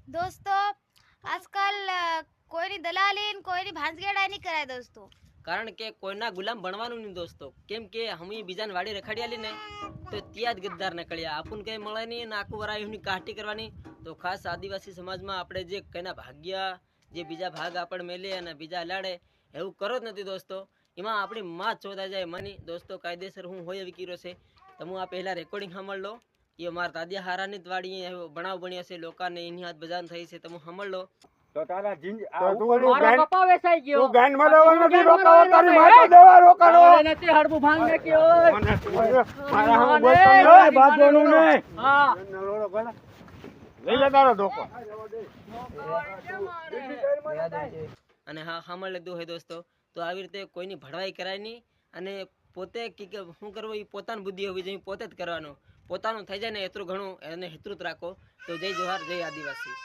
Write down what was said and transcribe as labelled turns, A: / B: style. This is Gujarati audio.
A: દોસ્તો આજકાલ કોઈની દલાલી કોઈની ભાંજગેડા નહીં કરાય દોસ્તો,
B: કારણ કે કોઈના ગુલામ બનવાનું નહીં દોસ્તો. કેમ કે હમી બીજાને વાડી રખાડી ને તો ત્યાં જ ગદ્દાર નીકળ્યા. આપણને કઈ મળે નહીં ને આખું વરાયની કાઢી કરવાની. તો ખાસ આદિવાસી સમાજમાં આપણે જે કઈના ભાગ્યા જે બીજા ભાગ આપણે મેલે અને બીજા લાડે એવું કરો જ નથી દોસ્તો. એમાં આપણી માં ચોદા જાય મની દોસ્તો. કાયદેસર હું હોય એવી કીરો છે. તમે આ પહેલા રેકોર્ડિંગ સાંભળ લો. એ મારા દાદિયા હારાની જ વાડી બનાવ બન્યા છે. લોકોને એની હાથ બજાર થઈ છે. તમે સાંભળ લો.
C: તો તારા જીંજ
D: તો તું મારો કપા વેચાઈ ગયો.
C: તું ગાન મલાવવાનો નથી રોકાવો તારી માથે દેવા રોકાણો
D: મને નથી હડબું ભાંગ ને કે ઓય
C: મારા હું બોલતો નહીં બાજવાનું નહીં
D: હા
C: નલોડો ગળા લઈ લે તારો ધોકો
B: અને હા સાંભળ લીધું હોય દોસ્તો. તો આવી રીતે કોઈની ભડવાઈ કરાય નહીં. અને પોતે શું કરવું એ પોતાની બુદ્ધિ હોવી જોઈએ. પોતે જ કરવાનું. પોતાનું થઈ જાય ને એટલું ઘણું એને હેતૃત રાખો. તો જય જોહાર, જય આદિવાસી.